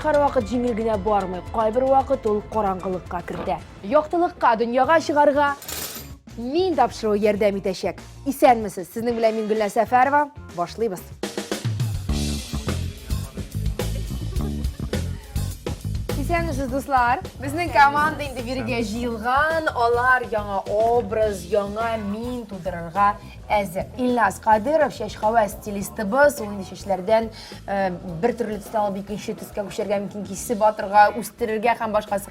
һәрвакыт җиңел генә бармый, кайбер вакыт ул караңгылыкка кертә. Яктылыкка, дөньяга чыгарга мин тапшыру ярдәм итәчәк. Исәнмесез? Сезнең белән мин Гөлнар Сәфәрова. Башлыйбыз. Исәнмесез, дуслар? Безнең команда инде биргә җыелган, алар яңа образ, яңа мин тудырырга әзер. Илназ Кадыров, шәш-һава стилистыбыз, ул инде шәшләрдән бер төрле төстә алып икенче төскә күчәргә мөмкин, кисеп атырга, үстерергә һәм башкасы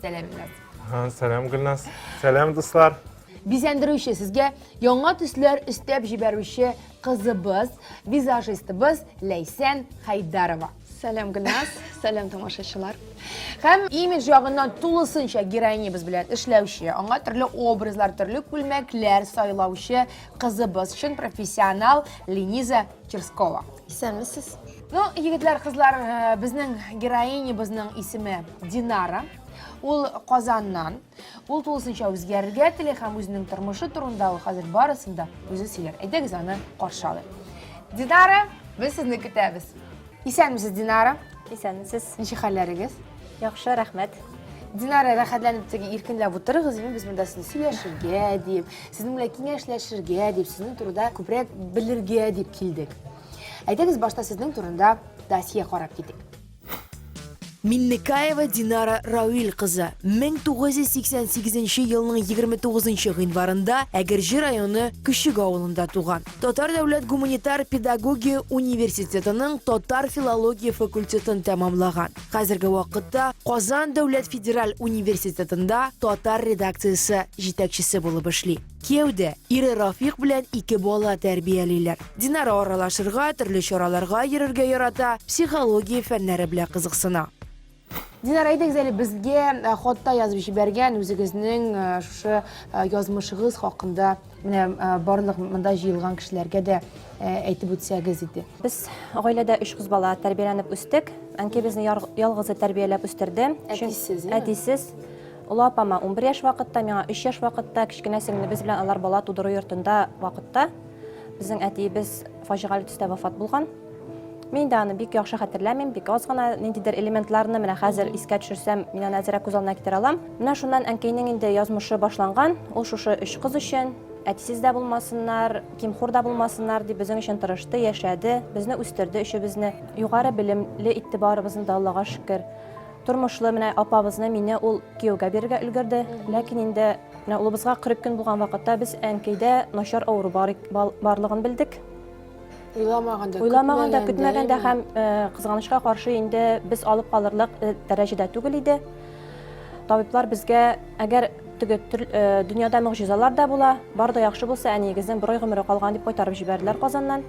сәлам Илназ. Сәлам Гөлназ. Сәлам дуслар. Бизәндерүче сезгә яңа төсләр өстәп җибәрүче кызыбыз, визажистыбыз Ләйсән Хайдарова. Сәлам Гөлназ, сәлам тамашачылар. Һәм имидж ягыннан тулысынча героинябыз белән эшләүче, аңа төрле образлар, төрле күлмәкләр сайлаучы кызыбыз, чын профессионал Лениза Черскова. Исәнмесез? Ну, егетләр, кызлар, безнең героинябызның исеме Динара. Ул Казаннан. Ул тулысынча үзгәрергә теле һәм үзенең тормышы турында ул хәзер барысын да үзе сөйләр. Әйдәгез аны каршы алыйк. Динара, без сезне көтәбез. Исәнмесез, Динара? Исәнмесез? Ничек хәлләрегез? Яхшы, рәхмәт. Динара, рәхәтләнеп иркенләп утырыгыз, без монда сезне сөйләшергә дип, сезнең белән киңәшләшергә дип, сезнең турыда күбрәк белергә дип килдек. Әйдәгез башта сезнең турында досье карап китик. Миннекаева Динара Рауил кызы 1988 елның 29 гыйнварында Әгерҗе районы Күчек авылында туган. Татар дәүләт гуманитар педагогия университетының татар филология факультетын тәмамлаган. Хәзерге вакытта Казан дәүләт федераль университетында татар редакциясе җитәкчесе булып эшли. Кияүдә ире Рафик белән 2 бала тәрбиялиләр. Динара аралашырга, төрле чараларга йөрергә ярата, психология фәннәре белән кызыксына. Динара, әйдәгез әле безгә хатта язып җибәргән үзегезнең шушы язмышыгыз хакында менә барлык монда җыелган кешеләргә дә әйтеп үтсәгез иде. Без гаиләдә 3 кыз бала тәрбияләнеп үстек. Әнкәй безне ялгызы тәрбияләп үстерде. Әтисез. Ул апама 11 яшь вакытта, миңа 3 яшь вакытта, кичкенә сеңле без белән алар бала тудыру йортында вакытта безнең әтиебез фаҗигале төстә вафат булган. Мин дә аны бик яхшы хәтерләмим, бик аз гына ниндидер элементларны менә хәзер искә төшерсәм, мин әзрәк күз алдына китерә алам. Менә шуннан әнкәйнең инде язмышы башланган. Ул шушы 3 кыз өчен әтисез дә булмасыннар, кимхур да булмасыннар дип безнең өчен тырышты, яшәде, безне үстерде, өчебезне югары белемле иттибарыбызны да Аллага шөкер. Тормышлы менә апабызны мине ул кияүгә бирергә өлгерде, ләкин инде менә улыбызга 40 көн булган вакытта без әнкәйдә начар авыру барлыгын белдек. Уйламаганда, көтмәгәндә һәм кызганычка каршы инде без алып калырлык дәрәҗәдә түгел иде. Табиблар безгә, әгәр дөньяда мөгъҗизалар да була, бар да яхшы булса, әниегезнең бер ай гомере калган дип кайтарып җибәрделәр Казаннан.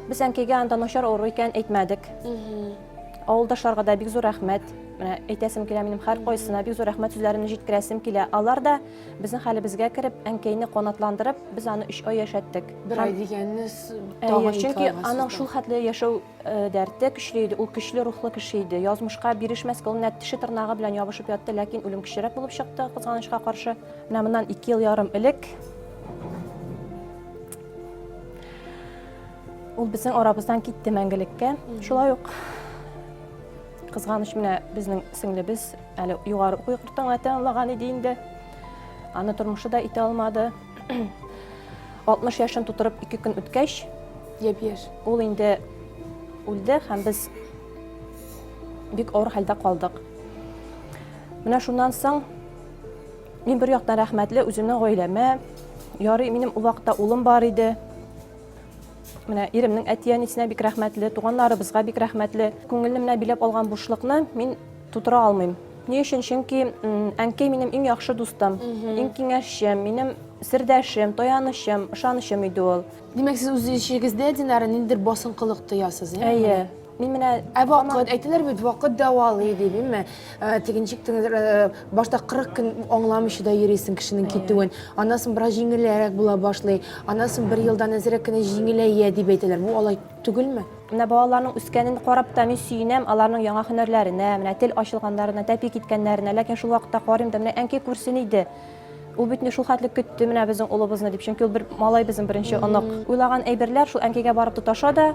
Без әнкәйгә анда начар авыру икән әйтмәдек. Авылдашларга да бик зур рәхмәт. Менә әйтәсем килә, минем һәр кайсына бик зур рәхмәт сүзләремне җиткерәсем килә. Алар да безнең хәлебезгә кереп, әнкәйне канатландырып, без аны 3 ай яшәттек. Бер ай дигәнне тагын чөнки аның шул хәтле яшәү дәрте көчле иде, ул көчле рухлы кеше иде. Язмышка бирешмәскә ул теше тырнагы белән ябышып ятты, ләкин үлем көчлерәк булып чыкты кызганычка каршы. Менә моннан 2 ел ярым элек ул безнең арабыздан китте мәңгелеккә. Шулай ук кызганыч менә безнең сеңлебез әле югары уку йортына тәмамлаган иде инде. Аны тормышы да итә алмады. 60 яшын тутырып 2 көн үткәч, ул инде үлде һәм без бик авыр хәлдә калдык. Менә шуннан соң мин бер яктан рәхмәтле үземнең гаиләмә, ярый минем ул вакытта улым бар иде. Менә иремнең әти-әнисенә бик рәхмәтле, туганнарыбызга бик рәхмәтле. Күңелне менә биләп алган бушлыкны мин тутыра алмыйм. Ни өчен? Чөнки әнкәй минем иң яхшы дустым, иң киңәшчем, минем сирдәшем, таянычым, ышанычым иде ул. Димәк, сез үз ишегездә Динара ниндидер басынкылык тоясыз, Әйе. Мин менә вакыт әйтәләр бит, вакыт дәвалый дип, әмма тегенчектен башта 40 көн аңламыйча да йөрисең кешенең китүен. Анасын бераз җиңелрәк була башлый, анасын 1 елдан әзрәк кенә җиңеләя дип әйтәләр. Бу алай түгелме? Менә балаларның үскәнен карап та мин сөенәм, аларның яңа һөнәрләренә, менә тел ачылганнарына, тәпи киткәннәренә, ләкин шул вакытта карыйм да менә әнкәй күрсен иде. Ул бит шул хәтле көтте менә безнең улыбызны дип, чөнки ул бер малай безнең беренче онык. Уйлаган әйберләр шул әнкәйгә барып тоташа да,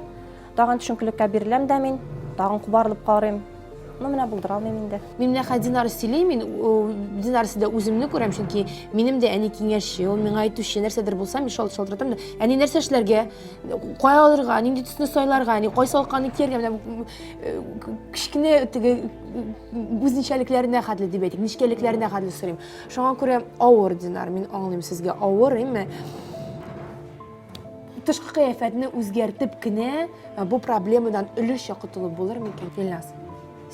тагын төшенкелеккә биреләм дә мин, тагын кубарылып карыйм. менә булдыра алмыйм инде. Мин менә Динар сөйләй, мин Динар сиздә үземне күрәм, чөнки минем дә әни киңәшче, ул миңа әйтүче нәрсәдер булса, мин шалтыратам да. Әни нәрсә эшләргә, кая алырга, нинди төсне сайларга, әни кайсы алканы кияргә, менә кичкенә теге үзенчәлекләренә хәтле дип әйтик, нечкәлекләренә хәтле сорыйм. Шуңа күрә авыр Динар, мин аңлыйм сезгә авыр, әйме? Тышкы кыяфәтне үзгәртеп кенә бу проблемадан өлеш якытылып булыр микән? Илназ,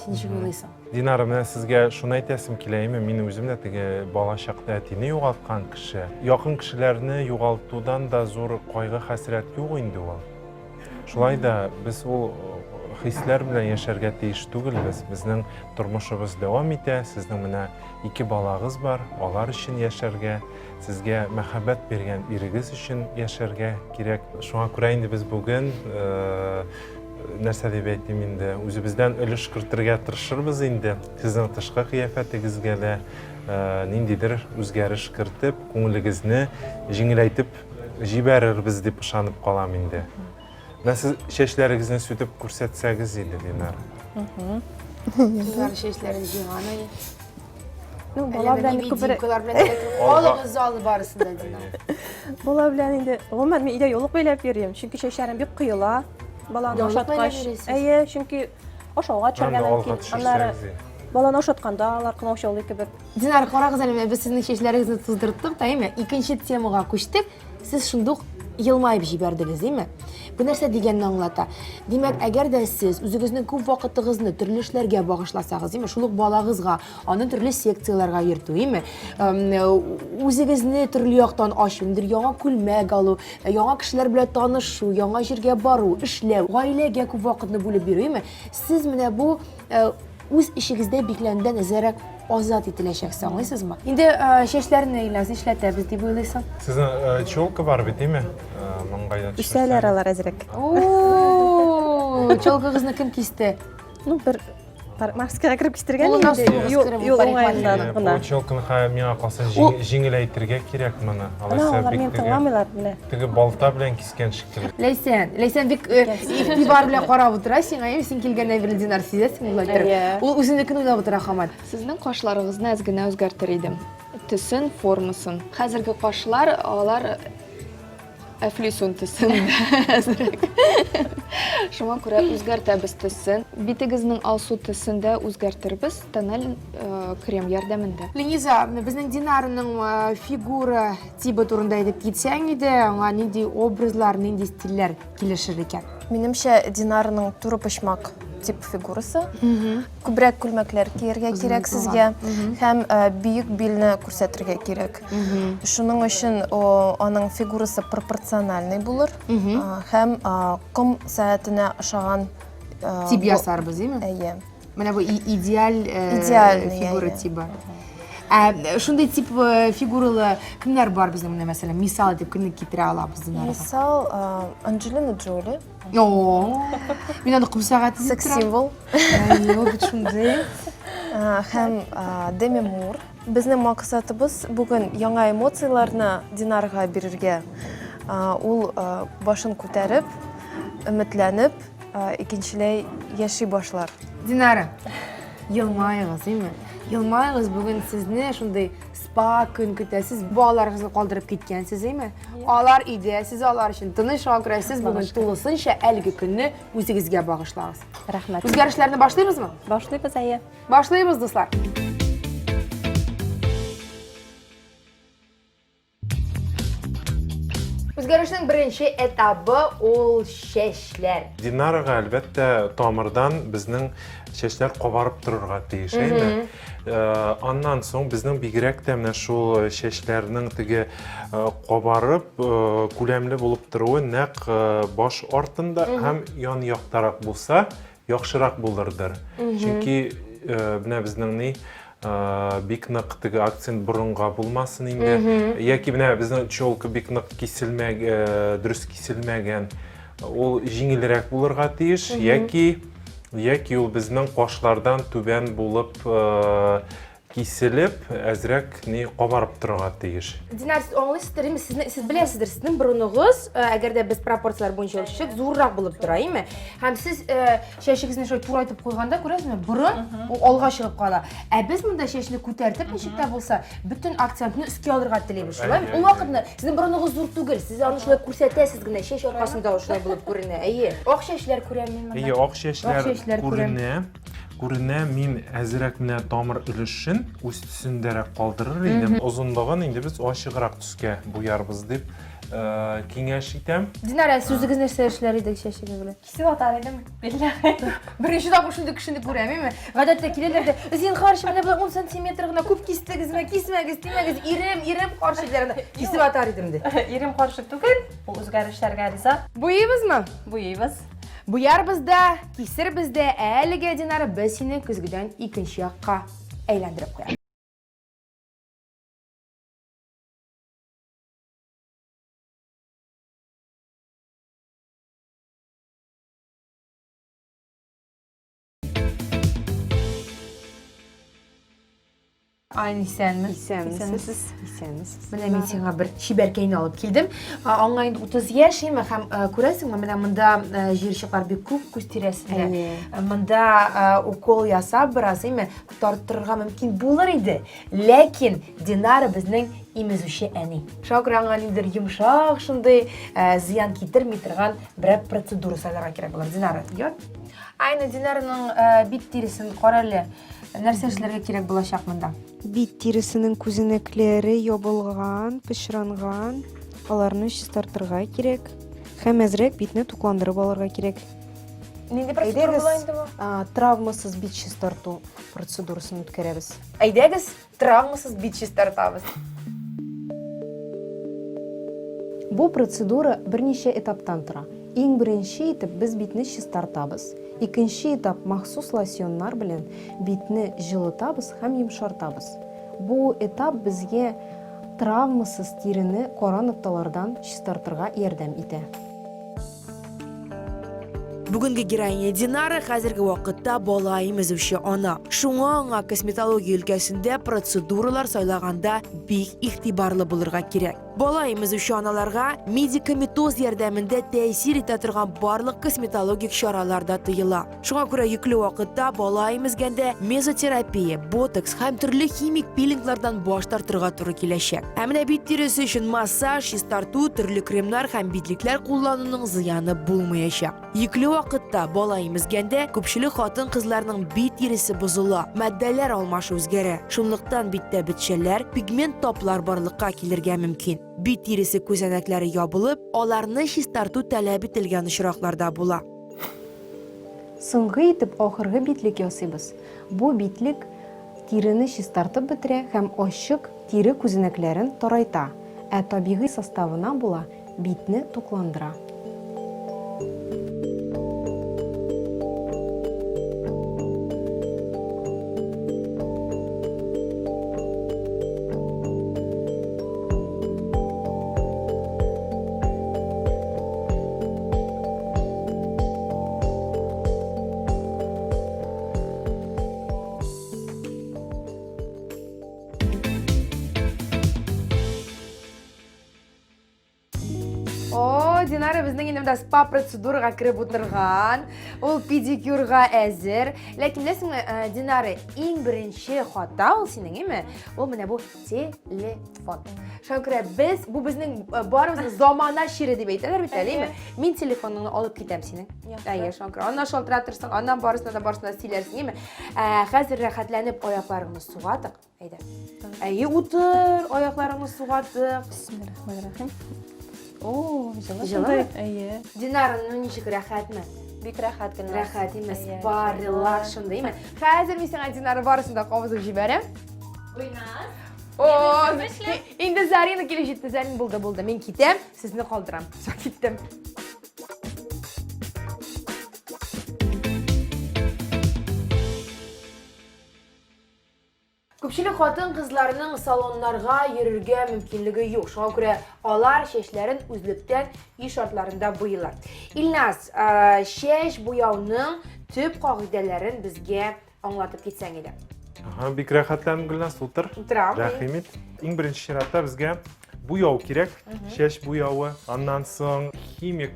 син ничек уйлыйсың? Динара, менә сезгә шуны әйтәсем килә, мин үзем дә теге бала чакта әтине югалткан кеше. Якын кешеләрне югалтудан да зур кайгы хәсрәт юк инде ул. Шулай да без ул хисләр белән яшәргә тиеш түгелбез. Безнең тормышыбыз дәвам итә. Сезнең менә 2 балагыз бар, алар өчен яшәргә, сезгә мәхәббәт биргән ирегез өчен яшәргә кирәк. Шуңа күрә инде без бүген нәрсә дип әйтим инде, үзебездән өлеш кертергә тырышырбыз инде. Сезнең тышкы кыяфәтегезгә дә ниндидер үзгәреш кертеп, күңелегезне җиңеләйтеп җибәрербез дип ышанып калам инде. Сез чәчләрегезне сүтеп күрсәтсәгез иде, Динар. Динар чәчләрен җыйган иде. Ну, бала белән күбрәк Алыгыз залы барысында Динар. Бала белән инде, гомумән мин өйдә юлык бәйләп йөрим, чөнки чәчләрем бик кыела. Баланы Яулык ашаткач, бәйләп йөрисез? әйе, чөнки ашауга төшәргә мөмкин. Аннары баланы ашатканда алар кына ашаулый кебек. Динар, карагыз әле, без сезнең чәчләрегезне туздырттык да, әйме? Икенче темага күчтек. Сез шундук елмайып җибәрдегез, әйме? Бу нәрсә дигәнне аңлата. Димәк, әгәр дә сез үзегезнең күп вакытыгызны төрле эшләргә багышласагыз, әйме, шул ук балагызга, аны төрле секцияларга йөртү, әйме? Үзегезне төрле яктан ачундыр, яңа күлмәк алу, яңа кешеләр белән танышу, яңа җиргә бару, эшләү, гаиләгә күп вакытны бүлеп бирү, әйме? Сез менә бу үз ишегездә бикләнгән әзәрәк азат ителәчәксез, аңлыйсызмы? Инде чәчләрне Илназ эшләтәбез дип уйлыйсың. Сезнең челка бар бит, әйме? Маңгайда Үсәләр алар әзрәк. Чалгыгызны кем кисте? Ну, бер Марскага кирип кистергән Ул инде. насос кирип, Юл парикмахер. уңайыннан гына. Челканы миңа калса җиңеләйтергә кирәк моны. Алар мине тыңламыйлар менә. Теге балта белән кискән шикелле. Ләйсән бик игътибар белән карап утыра, син килгәннән бирле Динар сизәсең булыр. Ул үзенекен уйлап утыра һаман. Сезнең кашларыгызны әз генә үзгәртер идем. Төсен, формасын. Хәзерге кашлар, алар әфлисун төсен. Шуңа күрә үзгәртәбез төсен. Битегезнең алсу төсен дә үзгәртербез тоннель крем ярдәмендә. Лениза, безнең Динарның фигура тибы турында әйтеп китсәң иде, аңа нинди образлар, нинди стильләр килешер икән? Минемчә, Динарның туры почмак тип фигурасы. Күбрәк күлмәкләр кияргә кирәк сезгә һәм бийек билне күрсәтергә кирәк. Шуның өчен аның фигурасы пропорциональный булыр һәм ком сәгатенә ошаган Тип ясарбыз, әйме? Әйе. Менә бу идеаль фигура тибы. Шундай тип фигуралы кемнәр бар безнең менә мәсәлән, мисал итеп кемне китерә алабыз Динарга? Мисал, Анджелина Джоли, Мин аны кумсагат секс-символ, һәм Деми Мур. Безнең максатыбыз бүген яңа эмоцияларны Динарга бирергә. Ул башын күтәреп, өметләнеп, икенчеләй яши башлар. Динара, елмайыгыз, әйме? Елмайыгыз, бүген сезне шундай спа көн көтә. Сез балаларыгызны калдырып киткәнсез, әйме? Алар өйдә, сез алар өчен тыныч акырасыз, бүген тулысынча әлеге көнне үзегезгә багышлагыз. Рәхмәт. Үзгәрешләрне башлыйбызмы? Башлыйбыз, әйе. Башлыйбыз, дуслар. Үзгәрешнең беренче этабы ул чәчләр. Динарга әлбәттә тамырдан безнең чәчләр кабарып торырга тиеш, әйме? Аннан соң безнең бигрәк тә менә шул чәчләрнең теге кабарып, күләмле булып торуы нәкъ баш артында һәм ян яктарак булса, яхшырак булырдыр. Чөнки менә безнең бик нык теге акцент борынга булмасын инде. Яки менә безнең челка бик нык дөрес киселмәгән. Ул җиңелрәк булырга тиеш, яки ул безнең кашлардан түбән булып киселеп, әзрәк не кабарып торырга тиеш. Динар, сіз аңлайсыздар, эми сіз білесіздер, сіздің бұрыныңыз, әгер де біз пропорциялар бойынша өлшесек, зорырақ болып тұра, эми. Һәм сіз шешігізді шой тура айтып қойғанда, көресіз ме, бұрын ол алға шығып қала. Біз мұнда шешіні көтертіп, нешікте болса, бүтін акцентini үске алырға тілейміз. Шулай, ол вақытны сіздің бұрыныңыз зор түгел, сіз аны шулай көрсетесіз генә, шеш арқасында шулай болып көрінә. Ақ шешлер көремін мен. Ак шешләр күренә, мин әзрәк менә тамыр өлешен үз төсендәрәк калдырыр идем. Озынлыгын инде без ачыграк төскә буярбыз дип киңәш итәм. Динара, сүзігіз нәрсе эшләр идек шешеге белән? Кисеп атар идем. Бірінші тапы шундый кішінді көремін. Ғадатта келелерді, сен қаршы мене бұлай 10 сантиметр ғына көп кестігіз ме, кесмәгіз, демәгіз, ирем қаршы дәрінде кесіп атар едімді. Ирем қаршы түгел, бұл өзгәрішләргә риза. Бұйыбыз ма? Буйыбыз. Бұяр бізді, кесір бізді, әліге Динара біз сені күзгіден екінші жаққа әйләндіріп қояр. Айны исәнміз. Менә мен сиңа бір шибәркәйне алып келдім. Аңа инде 30 яш еме, һәм күрәсеңме, менә монда җирчеклар бик күп күз тирәсендә. Монда укол ясап бераз еме тартырырга мөмкин булыр иде. Ләкин Динара безнең имезүче әни. Шакыр аңа ниндидер йомшак, шундый зыян китерми торган бер процедура сайларга кирәк булыр. Динара, йот. Айны Динараның бит тиресен карале. Нәрсә эшләргә кирәк булачак монда? Бит тиресенең күзәнәкләре ябылган, пычранган, аларны чистартырга кирәк. Һәм әзрәк битне тукландырып алырга кирәк. Нинди процедура була инде бу? Травмасыз бит чистарту процедурасын үткәрәбез. Әйдәгез, травмасыз бит чистартабыз. Бу процедура берничә этаптан тора. Иң беренче итеп без битне чистартабыз. Икенче этап махсус лосьоннар белән битне җылытабыз һәм йомшартабыз. Бу этап безгә травмасыз тирене кара нокталардан чистартырга ярдәм итә. Бүгінгі героиня Динара хәзерге вакытта бала имезүче ана. Шуңа аңа косметология өлкәсендә процедуралар сайлаганда бик игътибарлы булырга кирәк. Бала имезүче аналарга медикаметоз ярдәмендә тәэсир итә торган барлык косметологик чараларда тыела. Шуңа күрә йөкле вакытта бала имезгәндә мезотерапия, ботокс һәм төрле химик пилинглардан баш тартырга туры киләчәк. Ә менә бит тиресе өчен массаж, чистарту, төрле кремнар һәм битлекләр куллануның зыяны булмаячак. Йөкле вакытта бала имезгәндә күпчелек хатын-кызларның бит тиресе бозыла, матдәләр алмашы үзгәрә. Шунлыктан биттә бетчәләр, пигмент таплар барлыкка килергә мөмкин. Бит тиресе күзәнәкләре ябылып, аларны чистарту таләп ителгән очракларда була. Соңгы итеп ахыргы битлек ясыйбыз. Бу битлек тирене чистартып бетерә һәм ачык тире күзәнәкләрен тарайта, ә табигый составына була битне тукландыра. Динара безнең инде спа процедурага кирип утырган. Ул педикюрга әзер. Ләкин беләсеңме, Динара, иң беренче хата ул синең, эме? Ул менә бу телефон. Шакыра, бу безнең барыбыз замана шире дип әйтәләр бит әле, эме? Мин телефоныңны алып китәм синең. Әйе, Шакыра, аны шалтыратырсың, аннан барысына силәрсең, эме? Хәзер рәхәтләнеп аякларыңны сугатык. Әйдә. Әйе, утыр, аякларыңны сугатык. Бисмиллахиррахманиррахим. Жылы? Әйе. Динара, ничек рәхәтме? Бик рәхәт кенә. Рәхәт имес, бар, релакс шунда, име? Хәзер мин сиңа Динара барысында кабызып җибәрәм. Уйнас. О, инде Зарина килеп җитте. Зарин булды. Мин китәм, сезне калдырам. Киттем. Күпчелек хатын-кызларның салоннарга йөрергә мөмкинлеге юк. Шуңа күрә алар чәчләрен үзлектән үй шартларында буйлар. Илназ, чәч буяуның төп кагыйдәләрен безгә аңлатып китсәң иде. Бик рәхәтләнеп Гөлназ, утыр. Утырам. Рәхимет. Иң беренче чиратта безгә буяу кирәк, шәч буявы. Аннан соң химик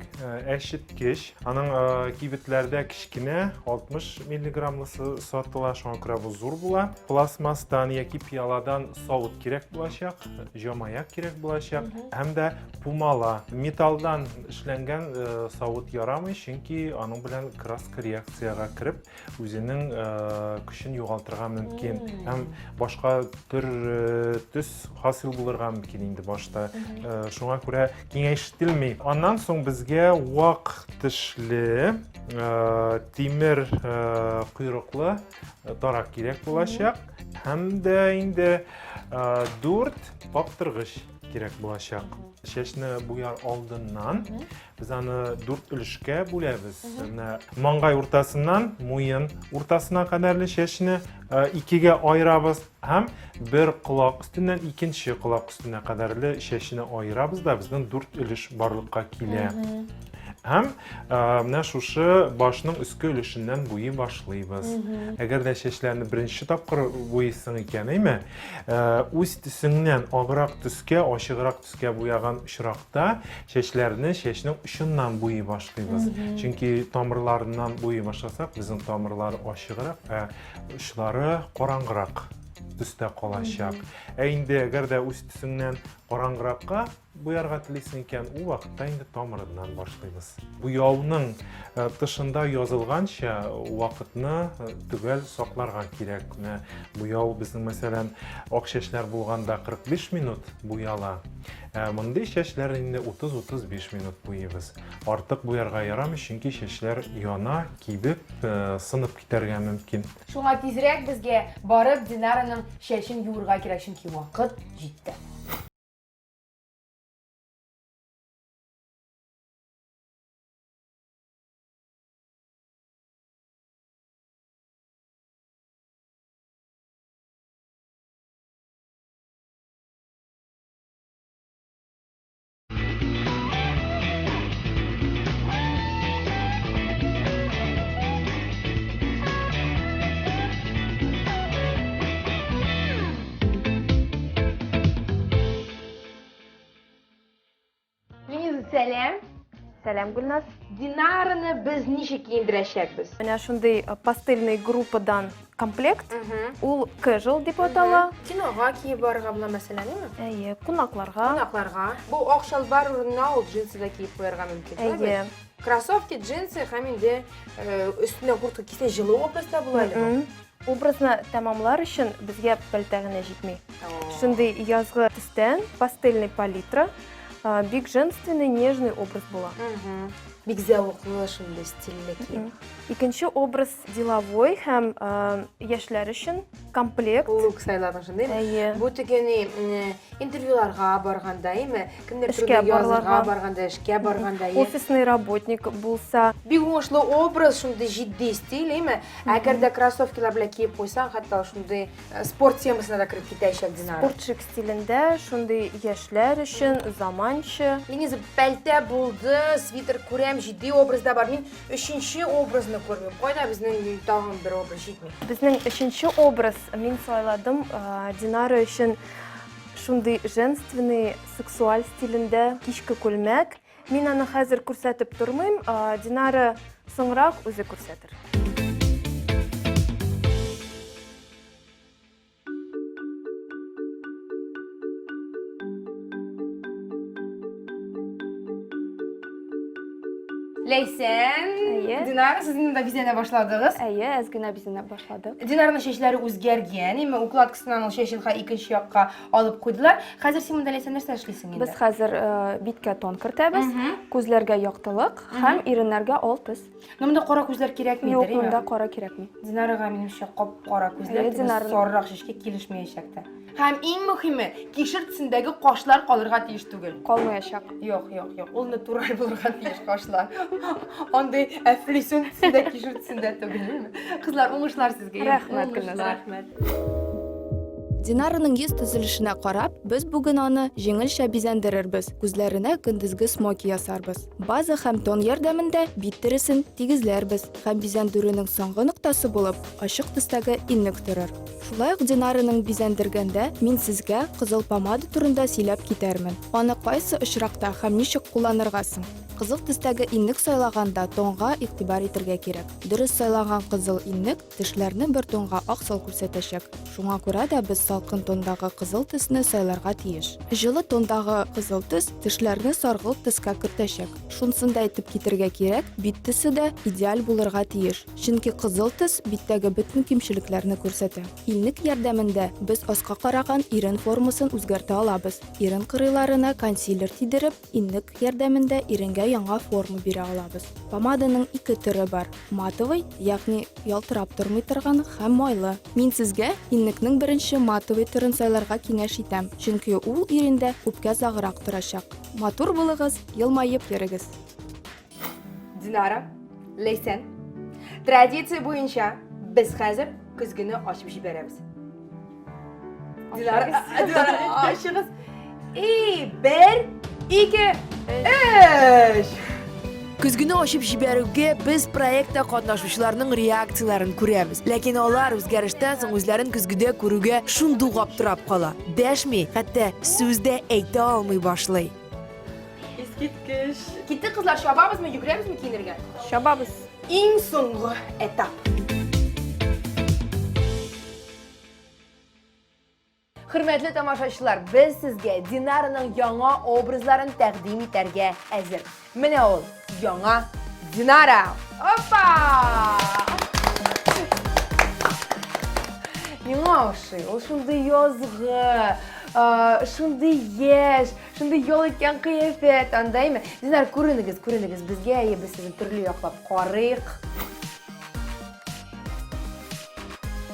әчеткеч. Аның кибетләрдә кичкенә 60 миллиграмлысы сатыла, шуңа күрә бу зур була. Пластмастан яки пияладан савыт кирәк булачак, җамаяк кирәк булачак. Һәм дә пумала, металлдан эшләнгән савыт ярамый, чөнки аның белән краска реакцияга кирип, үзенең көчен югалтырга мөмкин. Һәм башка төс хасил булырга мөмкин инде башта. Шуңа күрә киңәштерелми. Аннан соң безгә вак тешле, тимер койрыклы тарак кирәк булачак. Һәм дә инде 4 паптыргыч кирәк булачак. Чәчне буяр алдыннан без аны 4 өлешкә бүләбез. Маңгай уртасыннан муен уртасына кадәрле чәчне 2гә айырабыз һәм бер колак өстеннән икенче колак өстенә кадәрле чәчне айырабыз да безнең 4 өлеш барлыкка килә. Һәм менә шушы башның өске өлешеннән буй башлыйбыз. Әгәр дә чәчләрне беренче тапкыр буйсың икән, әйме? Үз төсеңнән аграк төскә, ачыграк төскә буяган очракта чәчләрне чәчнең очыннан буй башлыйбыз. Чөнки тамырларыннан буй башласак, безнең тамырлар ачыграк, очлары караңгырак төстә калачак. Инде әгәр дә үз төсеңнән караңгыракка буярга телисең икән, ул вакытта инде тамырыннан башлыйбыз. Буяуның тышында язылганча вакытны түгел сакларга кирәк. Буяу безнең мәсәлән ак чәчләр булганда 45 минут буяла. Мондый чәчләр инде 30-35 минут буйбыз. Артык буярга ярамый, чөнки чәчләр яна, кибеп, сынып китәргә мөмкин. Шуңа тизрәк безгә барып Динараның чәчен юырга кирәк, чөнки вакыт җитте. Сәлам. Сәлам, Гөлназ. Динараны без ничек киендерәчәкбез? Менә шундый пастельный группадан комплект. Ул casual дип атала. Кинога киеп барырга була мәсәлән, әйме? Кунакларга. Кунакларга. Бу ак шалбар урынына ул джинсы да киеп куярга мөмкин. Кроссовки, джинсы һәм инде өстенә куртка кисә җылы образда була әле. Образны тәмамлар өчен безгә пальто гына җитми. Шундый язгы төстән пастельный палитра. Бик женственный, нежный образ була. Бик зәвыклы, шундый стильле кием. Икенче образ деловой һәм яшьләр өчен комплект. Лук сайладың шундый. Бу тегене интервьюларга барганда, әйме? Кемдер Эшкә язырга барганда, эшкә барганда, офисный работник булса. Бик уңышлы образ, шундый җитди стиль, әйме? Әгәр дә кроссовкалар белән киеп куйсаң, хәтта шундый спорт темасына да кирип китәчәк Динара. Спортчик стилендә, шундый яшьләр өчен заманча. Мине пальто булды, свитер күрәм, җитди образда бар. Мин өченче образны күрмим. Кайда безнең тагын бер образ җитми? Безнең өченче образ мин сайладым Динара өчен шундый женственный, сексуаль стилендә кичке күлмәк. Мин аны хәзер күрсәтеп тормыйм, Динара соңрак үзе күрсәтер. Лейсен, Динара, сезнең дә бизәнә башладыгыз. Әйе, әз генә бизенә башладык. Динараның чәчләре үзгәргән, әйме? Укладкасыннан ул чәчен икенче якка алып куйдылар. Хәзер син монда Лейсен нәрсә эшлисең инде? Без хәзер биткә тон кертәбез, күзләргә яктылык һәм иреннәргә алтыз. Монда кара күзләр кирәкми, Юк, монда кара кирәкми. Динарага минемчә кара күзләр, сарырак чәчкә килешмәячәк тә. Һәм иң мөһиме, кишер төсендәге кашлар калырга тиеш түгел. Калмаячак. Юк. Ул натураль булырга тиеш кашлар. Андый әфлисун төсендә, кишер төсендә түгел. Кызлар, уңышлар сезгә. Рәхмәт, Гөлназ. Рәхмәт. Динараның йөз төзелешенә карап, без бүген аны җиңелчә бизәндерербез. Күзләренә көндезге смоки ясарбыз. База һәм тон ярдәмендә бит тересен тигезләрбез һәм бизәндерүнең соңгы ноктасы булып ачык төстәге иннек торыр. Шулай ук Динараның бизәндергәндә мин сезгә кызыл помада турында сөйләп китәрмен. Аны кайсы очракта һәм ничек кулланырга соң? Кызыл төстәге иннек сайлаганда тонга игътибар итәргә кирәк. Дөрес сайлаган кызыл иннек тешләрне бер тонга аксыл күрсәтәчәк. Шуңа күрә дә без салкын тондагы кызыл төсне сайларга тиеш. Җылы тондагы кызыл төс тешләрне саргылт төскә кертәчәк. Шунысын да әйтеп китәргә кирәк, бит төсе дә идеаль булырга тиеш. Чөнки кызыл төс биттәге бөтен кимчелекләрне күрсәтә. Иннек ярдәмендә без аска караган ирен формасын үзгәртә алабыз. Ирен кырыйларына консилер тидереп, иннек ярдәмендә иренгә яңа форма бирә алабыз. Помаданың ике төре бар. Матовый, ягъни ялтырап тормый торган һәм майлы. Мин сезгә иннекнең беренче матовый төрен сайларга киңәш итәм, чөнки ул ирендә күпкә заграк торачак. Матур булыгыз, елмаеп йөрегез. Динара, Лейсен, традиция буенча без хәзер көзгене ачып җибәрәбез. Динара, ачыгыз. И, 1, 2, 3. Көзгене ачып җибәрүгә без проектта катнашучыларның реакцияларын күрәбез. Ләкин алар үзгәрештән соң үзләрен көзгедә күрүгә шундук аптырап кала. Дәшми, хәтта сүз дә әйтә алмый башлый. Искиткеч. Китте кызлар, шабабызмы, йөгрәбезме кинергә? Шабабыз. Иң соңгы этап. Хөрмәтле тамашачылар, без сезгә Динараның яңа образларын тәкъдим итәргә әзер. Менә ул, яңа Динара. Опа! Миңа ошый, ул шундый язгы, шундый яшь, шундый ял иткән кыяфәт, андаймы? Динар, күренегез, безгә без сезне төрле яклап карыйк.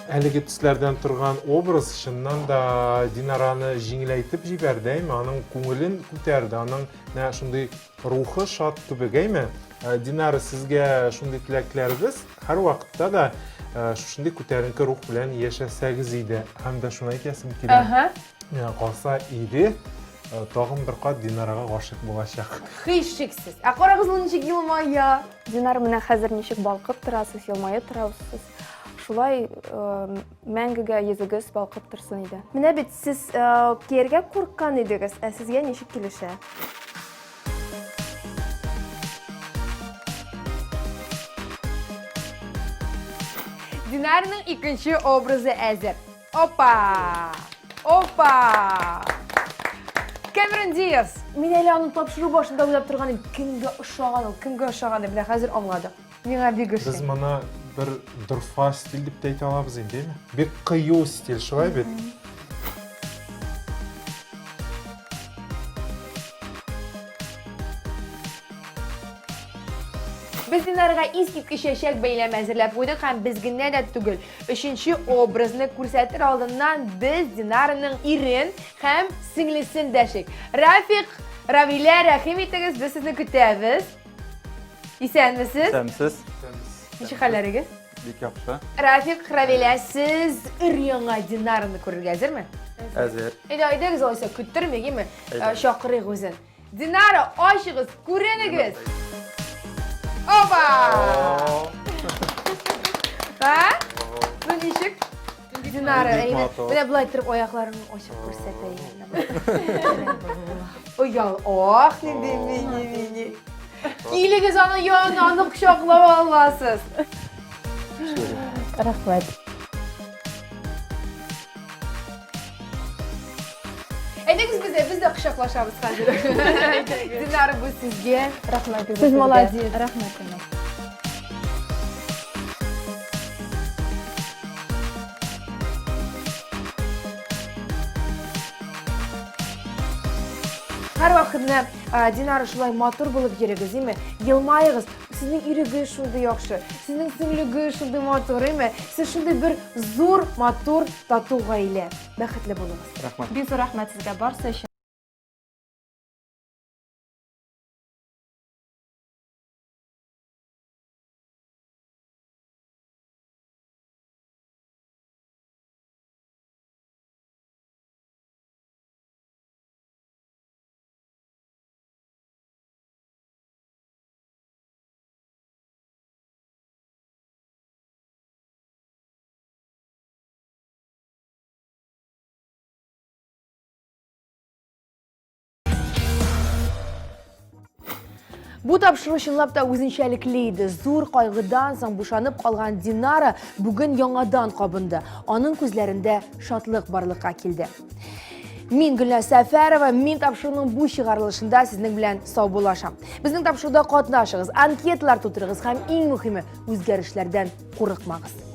Әлеге төсләрдән торган образ чыннан да Динараны җиңеләйтеп җибәрде, аның күңелен күтәрде, аның шундый рухы шат кебек, Динара, сезгә шундый теләкләребез һәр вакытта да шундый күтәренке рух белән яшәсәгез иде. Һәм дә шуны әйтәсем килә. Калса иде, тагын бер кат Динарага гашык булачак. Һичшиксез. Карагыз, ул ничек елмая. Динар, менә хәзер ничек балкып торасыз, елмаеп торасыз. Шулай мәңгегә йөзегез балкып торсын иде. Менә бит сез кияргә курыккан идегез, ә сезгә ничек килешә? Динарның икенче образы әзер. Опа! Кэмерон Диас. Мин әле аның тапшыру башында уйлап торган идем. Кемгә ошаган, менә хәзер аңладым. Миңа бик ошый. Без моны bir dırfa stil дип әйтә алабыз инде, değil mi? Бик кыю стиль, шулай бит? Без Динарга искиткеч чәчәк бәйләм әзерләп куйдык һәм без генә дә түгел. Өченче образны күрсәтер алдыннан без Динараның ирен һәм сеңлесен дәшик. Рафик, Равилә, рәхим итегез, без сезне көтәбез. Исәнмесез? Исәнмесез? Ничек хәлләрегез? Бик яхшы. Рафик, Равилә, сез өр-яңа Динараны күрергә әзерме? Әзер. Әйдәгез, алайса көттермәгезме? Шакырыйк үзен. Динара, ачыгыз, күренегез. Опа! Ну ничек? Динара, менә булай торып аякларын ачып күрсәтә. Оял, ох, мини. Килегез аны янына, аны кочаклап аласыз. Рәхмәт. Әйдәгез, без дә кочаклашабыз хәзер. Динара, бу сезгә. Рәхмәт. Сез молодец. Рәхмәт. Һәр вакытны Динара шулай матур булып йөрегез, име? Елмайыгыз. Сезнең ирегез шундый яхшы, сезнең сеңлегез шундый матур, име? Сез шундый бер зур, матур, тату гаилә. Бәхетле булыгыз. Рәхмәт. Бик зур рәхмәт сезгә барысы өчен. Бу тапшыру чынлап та үзенчәлекле иде. Зур кайгыдан соң бушанып калган Динара бүген яңадан кабынды. Аның күзләрендә шатлык барлыкка килде. Мин Гөлнар Сәфәрова, мин тапшыруның бу чыгарылышында сезнең белән сау булашам. Безнең тапшыруда катнашыгыз, анкеталар тутырыгыз һәм иң мөһиме үзгәрешләрдән курыкмагыз.